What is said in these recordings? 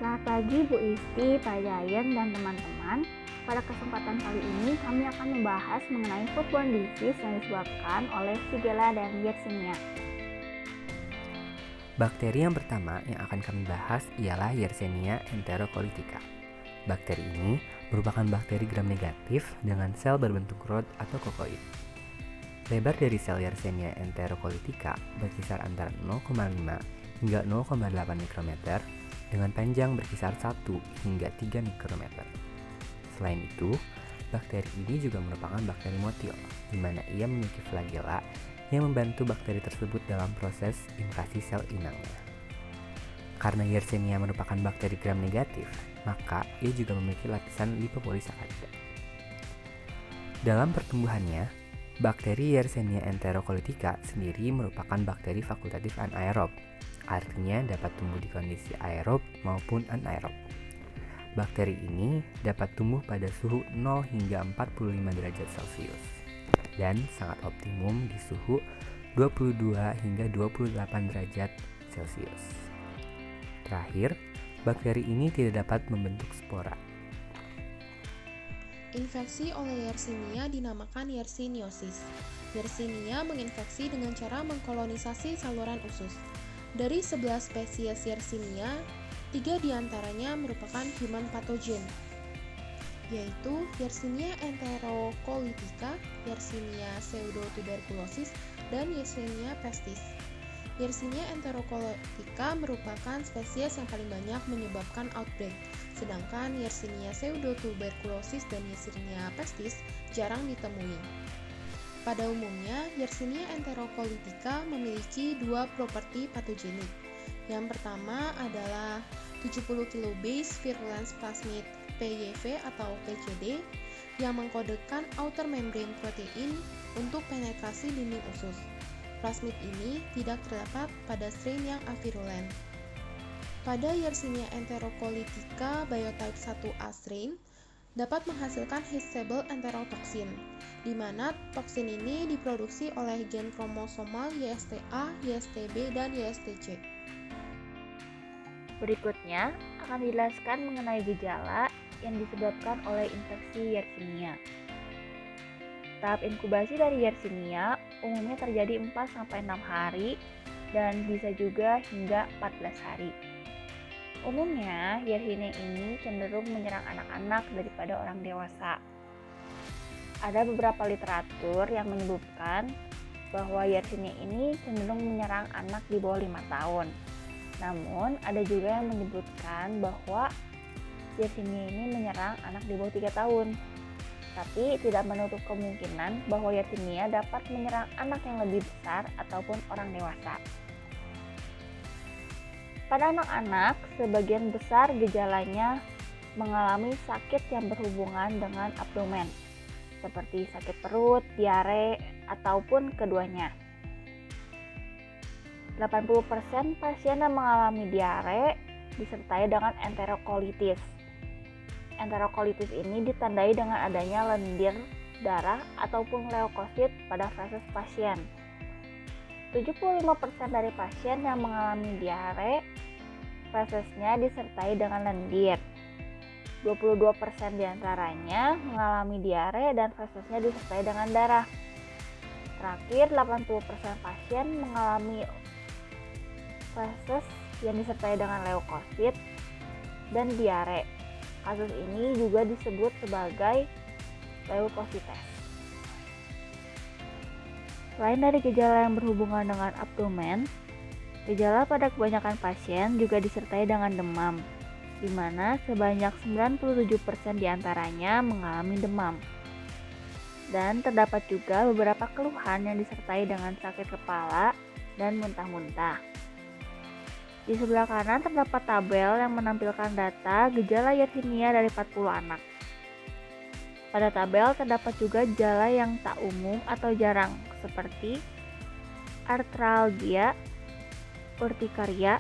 Selamat pagi Bu Isti, Pak Jayan, dan teman-teman. Pada kesempatan kali ini kami akan membahas mengenai foodborne disease yang disebabkan oleh Shigella dan Yersinia. Bakteri yang pertama yang akan kami bahas ialah Yersinia enterocolitica. Bakteri ini merupakan bakteri gram negatif dengan sel berbentuk rod atau kokoid. Lebar dari sel Yersinia enterocolitica berkisar antara 0,5 hingga 0,8 mikrometer dengan panjang berkisar 1 hingga 3 mikrometer. Selain itu, bakteri ini juga merupakan bakteri motil, di mana ia memiliki flagella yang membantu bakteri tersebut dalam proses invasi sel inangnya. Karena Yersinia merupakan bakteri gram negatif, maka ia juga memiliki lapisan lipopolisakarida. Dalam pertumbuhannya, bakteri Yersinia enterocolitica sendiri merupakan bakteri fakultatif anaerob, artinya dapat tumbuh di kondisi aerob maupun anaerob. Bakteri ini dapat tumbuh pada suhu 0 hingga 45 derajat Celcius dan sangat optimum di suhu 22 hingga 28 derajat Celcius. Terakhir, bakteri ini tidak dapat membentuk spora. Infeksi oleh Yersinia dinamakan yersiniosis. Yersinia menginfeksi dengan cara mengkolonisasi saluran usus. Dari 11 spesies Yersinia, 3 diantaranya merupakan human pathogen, yaitu Yersinia enterocolitica, Yersinia pseudotuberculosis, dan Yersinia pestis. Yersinia enterocolitica merupakan spesies yang paling banyak menyebabkan outbreak, sedangkan Yersinia pseudotuberculosis dan Yersinia pestis jarang ditemui. Pada umumnya, Yersinia enterocolitica memiliki dua properti patogenik. Yang pertama adalah 70 kilobase virulence plasmid PYV atau PCD yang mengkodekan outer membrane protein untuk penetrasi dinding usus. Plasmid ini tidak terdapat pada strain yang avirulen. Pada Yersinia enterocolitica biotype 1A strain dapat menghasilkan histable enterotoksin, di mana toksin ini diproduksi oleh gen kromosomal YSTA, YSTB, dan YSTC. Berikutnya akan dijelaskan mengenai gejala yang disebabkan oleh infeksi Yersinia. Tahap inkubasi dari Yersinia umumnya terjadi 4-6 hari dan bisa juga hingga 14 hari. Umumnya, Yersinia ini cenderung menyerang anak-anak daripada orang dewasa. Ada beberapa literatur yang menyebutkan bahwa Yersinia ini cenderung menyerang anak di bawah 5 tahun. Namun, ada juga yang menyebutkan bahwa Yersinia ini menyerang anak di bawah 3 tahun. Tapi tidak menutup kemungkinan bahwa Yersinia dapat menyerang anak yang lebih besar ataupun orang dewasa. Pada anak-anak, sebagian besar gejalanya mengalami sakit yang berhubungan dengan abdomen, seperti sakit perut, diare, ataupun keduanya. 80% pasien yang mengalami diare disertai dengan enterokolitis. Enterokolitis ini ditandai dengan adanya lendir darah ataupun leukosit pada feses pasien. 75% dari pasien yang mengalami diare, fesesnya disertai dengan lendir. 22% diantaranya mengalami diare dan fesesnya disertai dengan darah. Terakhir, 80% pasien mengalami feses yang disertai dengan leukosit dan diare. Kasus ini juga disebut sebagai leukosites. Selain dari gejala yang berhubungan dengan abdomen, gejala pada kebanyakan pasien juga disertai dengan demam, di mana sebanyak 97% diantaranya mengalami demam. Dan terdapat juga beberapa keluhan yang disertai dengan sakit kepala dan muntah-muntah. Di sebelah kanan terdapat tabel yang menampilkan data gejala Yersinia dari 40 anak. Pada tabel terdapat juga gejala yang tak umum atau jarang, seperti arthralgia, urtikaria,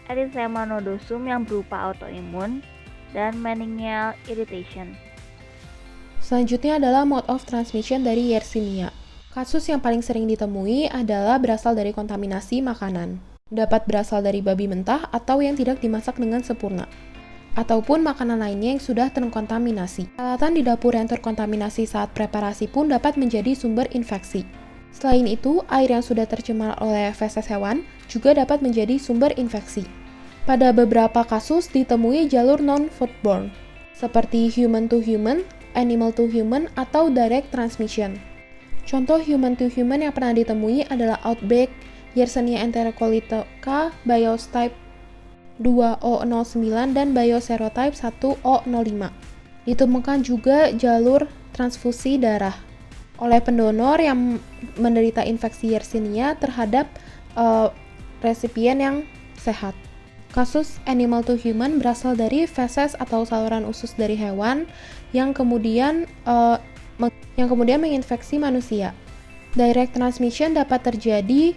erythema nodosum yang berupa autoimun, dan meningeal irritation. Selanjutnya adalah mode of transmission dari Yersinia. Kasus yang paling sering ditemui adalah berasal dari kontaminasi makanan. dapat berasal dari babi mentah atau yang tidak dimasak dengan sempurna, ataupun makanan lainnya yang sudah terkontaminasi. Peralatan di dapur yang terkontaminasi saat preparasi pun dapat menjadi sumber infeksi. Selain itu, air yang sudah tercemar oleh feses hewan juga dapat menjadi sumber infeksi. Pada beberapa kasus ditemui jalur non-foodborne, seperti human to human, animal to human, atau direct transmission. Contoh human to human yang pernah ditemui adalah outbreak Yersinia enterocolitica BIOS type 2O09 dan BIOS serotype 1O05. Ditemukan juga jalur transfusi darah oleh pendonor yang menderita infeksi Yersinia terhadap resipien yang sehat. Kasus animal to human berasal dari feses atau saluran usus dari hewan yang kemudian menginfeksi manusia. Direct transmission dapat terjadi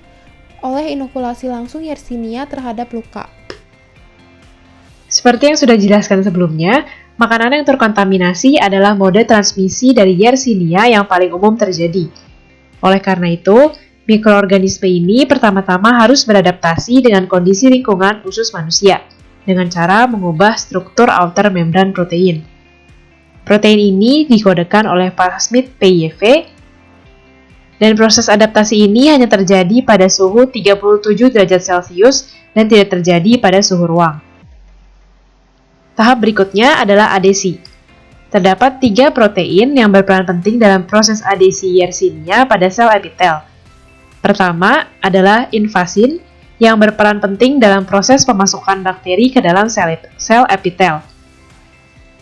oleh inokulasi langsung Yersinia terhadap luka. Seperti yang sudah dijelaskan sebelumnya, makanan yang terkontaminasi adalah mode transmisi dari Yersinia yang paling umum terjadi. Oleh karena itu, mikroorganisme ini pertama-tama harus beradaptasi dengan kondisi lingkungan usus manusia, dengan cara mengubah struktur outer membran protein. Protein ini dikodekan oleh plasmid PYV, dan proses adaptasi ini hanya terjadi pada suhu 37 derajat Celcius dan tidak terjadi pada suhu ruang. Tahap berikutnya adalah adesi. Terdapat 3 protein yang berperan penting dalam proses adesi Yersinia pada sel epitel. Pertama adalah invasin yang berperan penting dalam proses pemasukan bakteri ke dalam sel epitel.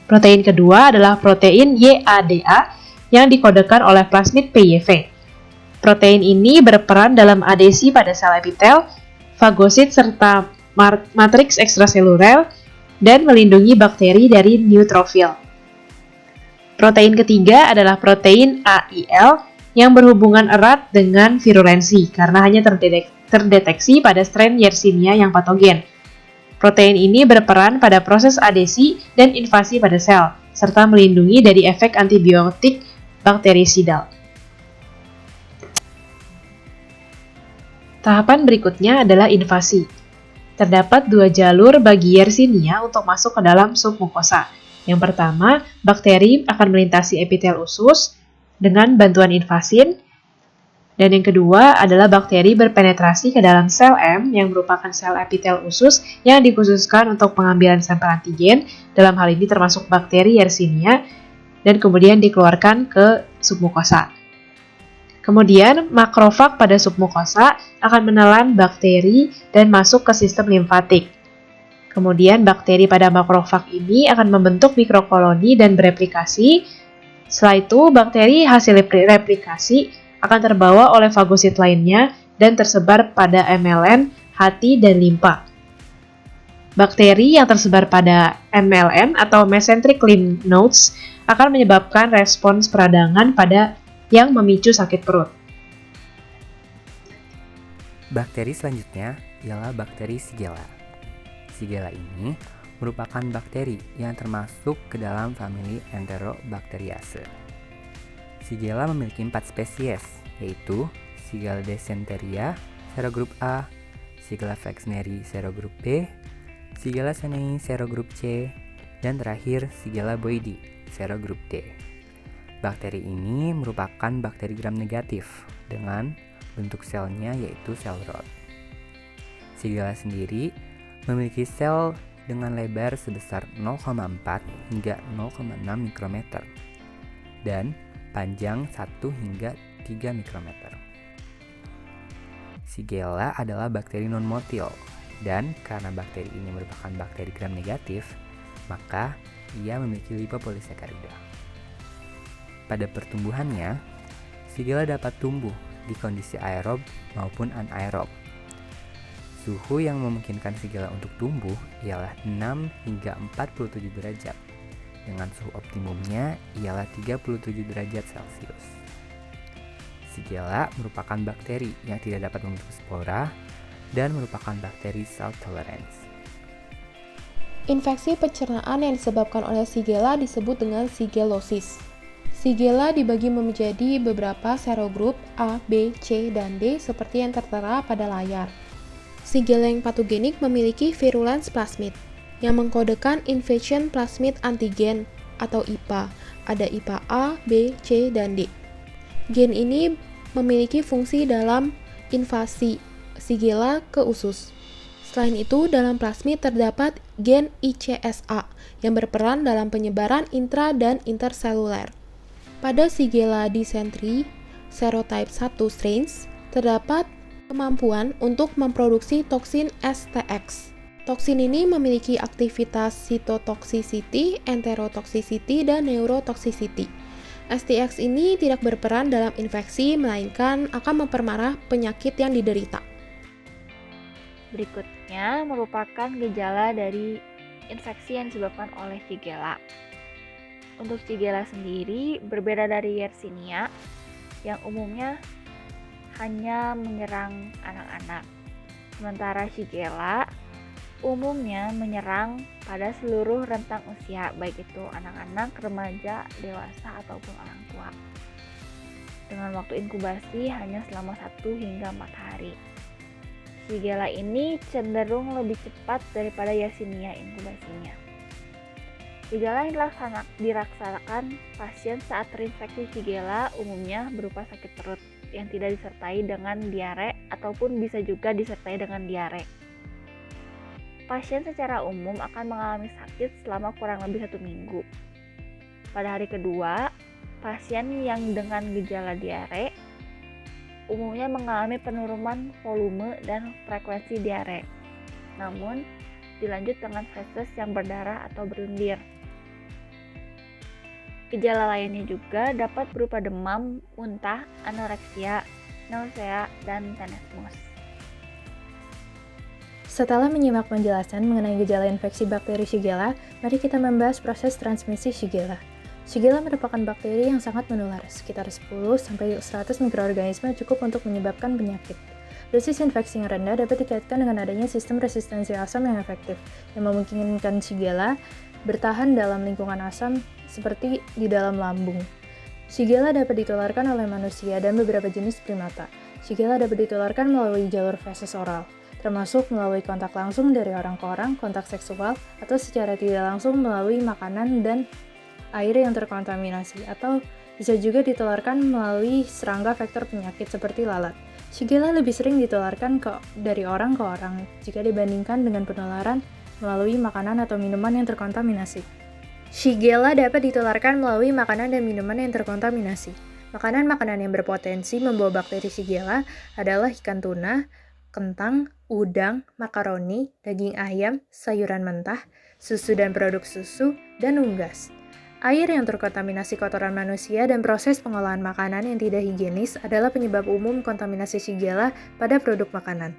Protein kedua adalah protein YADA yang dikodekan oleh plasmid PYV. Protein ini berperan dalam adesi pada sel epitel, fagosit serta matriks ekstraseluler dan melindungi bakteri dari neutrofil. Protein ketiga adalah protein AIL yang berhubungan erat dengan virulensi karena hanya terdeteksi pada strain Yersinia yang patogen. Protein ini berperan pada proses adesi dan invasi pada sel, serta melindungi dari efek antibiotik bakterisidal. Tahapan berikutnya adalah invasi. Terdapat 2 jalur bagi Yersinia untuk masuk ke dalam submukosa. Yang pertama, bakteri akan melintasi epitel usus dengan bantuan invasin, dan yang kedua adalah bakteri berpenetrasi ke dalam sel M yang merupakan sel epitel usus yang dikhususkan untuk pengambilan sampel antigen, dalam hal ini termasuk bakteri Yersinia, dan kemudian dikeluarkan ke submukosa. Kemudian, makrofag pada submukosa akan menelan bakteri dan masuk ke sistem limfatik. Kemudian, bakteri pada makrofag ini akan membentuk mikrokoloni dan bereplikasi. Setelah itu, bakteri hasil replikasi akan terbawa oleh fagosit lainnya dan tersebar pada MLN, hati, dan limpa. Bakteri yang tersebar pada MLN atau mesenteric lymph nodes akan menyebabkan respons peradangan pada yang memicu sakit perut. Bakteri selanjutnya ialah bakteri Shigella. Shigella ini merupakan bakteri yang termasuk ke dalam famili Enterobacteriaceae. Shigella memiliki 4 spesies, yaitu Shigella dysenteria serogrup A, Shigella vexneri serogrup B, Shigella sennei serogrup C, dan terakhir Shigella boydii serogrup D. Bakteri ini merupakan bakteri gram negatif dengan bentuk selnya yaitu sel rod. Shigella sendiri memiliki sel dengan lebar sebesar 0,4 hingga 0,6 mikrometer dan panjang 1 hingga 3 mikrometer. Shigella adalah bakteri non-motil, dan karena bakteri ini merupakan bakteri gram negatif, maka ia memiliki lipopolisakarida. Pada pertumbuhannya, Shigella dapat tumbuh di kondisi aerob maupun anaerob. Suhu yang memungkinkan Shigella untuk tumbuh ialah 6 hingga 47 derajat, dengan suhu optimumnya ialah 37 derajat Celcius. Shigella merupakan bakteri yang tidak dapat membentuk spora dan merupakan bakteri salt tolerance. Infeksi pencernaan yang disebabkan oleh Shigella disebut dengan shigellosis. Shigella dibagi menjadi beberapa serogrup A, B, C, dan D seperti yang tertera pada layar. Shigella yang patogenik memiliki virulence plasmid yang mengkodekan infection plasmid antigen atau IPA. Ada IPA A, B, C, dan D. Gen ini memiliki fungsi dalam invasi Shigella ke usus. Selain itu, dalam plasmid terdapat gen ICSA yang berperan dalam penyebaran intra dan interseluler. Pada Shigella dysentery serotype 1 strains terdapat kemampuan untuk memproduksi toksin STX. Toksin ini memiliki aktivitas cytotoxicity, enterotoxicity, dan neurotoxicity. STX ini tidak berperan dalam infeksi, melainkan akan memperparah penyakit yang diderita. Berikutnya merupakan gejala dari infeksi yang disebabkan oleh Shigella. Untuk Shigella sendiri berbeda dari Yersinia yang umumnya hanya menyerang anak-anak. Sementara Shigella umumnya menyerang pada seluruh rentang usia, baik itu anak-anak, remaja, dewasa, ataupun orang tua. Dengan waktu inkubasi hanya selama 1 hingga 4 hari. Shigella ini cenderung lebih cepat daripada Yersinia inkubasinya. Gejala yang dirasakan pasien saat terinfeksi Shigella umumnya berupa sakit perut yang tidak disertai dengan diare ataupun bisa juga disertai dengan diare. Pasien secara umum akan mengalami sakit selama kurang lebih 1 minggu. Pada hari kedua, pasien yang dengan gejala diare umumnya mengalami penurunan volume dan frekuensi diare. Namun, dilanjut dengan feses yang berdarah atau berlendir. Gejala lainnya juga dapat berupa demam, muntah, anoreksia, nausea, dan tenesmus. Setelah menyimak penjelasan mengenai gejala infeksi bakteri Shigella, mari kita membahas proses transmisi Shigella. Shigella merupakan bakteri yang sangat menular, sekitar 10-100 mikroorganisme cukup untuk menyebabkan penyakit. Dosis infeksi yang rendah dapat dikaitkan dengan adanya sistem resistensi asam yang efektif, yang memungkinkan Shigella bertahan dalam lingkungan asam seperti di dalam lambung. Shigella dapat ditularkan oleh manusia dan beberapa jenis primata. Shigella dapat ditularkan melalui jalur feses oral, termasuk melalui kontak langsung dari orang ke orang, kontak seksual, atau secara tidak langsung melalui makanan dan air yang terkontaminasi, atau bisa juga ditularkan melalui serangga vektor penyakit seperti lalat. Shigella lebih sering ditularkan dari orang ke orang jika dibandingkan dengan penularan melalui makanan atau minuman yang terkontaminasi. Shigella dapat ditularkan melalui makanan dan minuman yang terkontaminasi. Makanan-makanan yang berpotensi membawa bakteri Shigella adalah ikan tuna, kentang, udang, makaroni, daging ayam, sayuran mentah, susu dan produk susu, dan unggas. Air yang terkontaminasi kotoran manusia dan proses pengolahan makanan yang tidak higienis adalah penyebab umum kontaminasi Shigella pada produk makanan.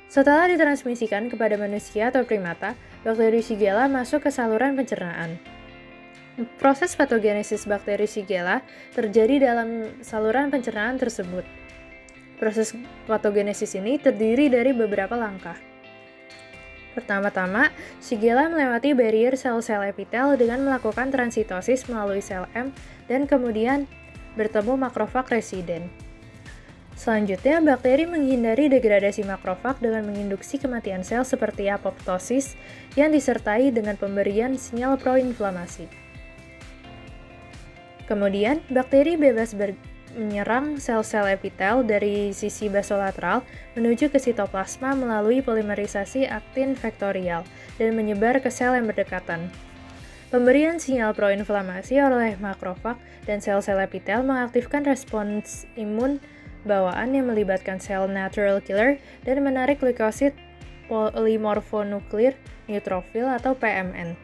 Setelah ditransmisikan kepada manusia atau primata, bakteri Shigella masuk ke saluran pencernaan. Proses patogenesis bakteri Shigella terjadi dalam saluran pencernaan tersebut. Proses patogenesis ini terdiri dari beberapa langkah. Pertama-tama, Shigella melewati barrier sel-sel epitel dengan melakukan transitosis melalui sel M dan kemudian bertemu makrofag residen. Selanjutnya, bakteri menghindari degradasi makrofag dengan menginduksi kematian sel seperti apoptosis yang disertai dengan pemberian sinyal proinflamasi. Kemudian, bakteri bebas menyerang sel-sel epitel dari sisi basolateral menuju ke sitoplasma melalui polimerisasi aktin vektorial dan menyebar ke sel yang berdekatan. Pemberian sinyal proinflamasi oleh makrofag dan sel-sel epitel mengaktifkan respons imun bawaan yang melibatkan sel natural killer dan menarik leukosit polimorfonuklir neutrofil atau PMN.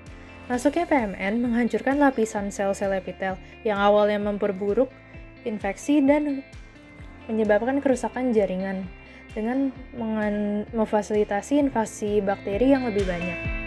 Masuknya PMN menghancurkan lapisan sel-sel epitel yang awalnya memperburuk infeksi dan menyebabkan kerusakan jaringan dengan memfasilitasi invasi bakteri yang lebih banyak.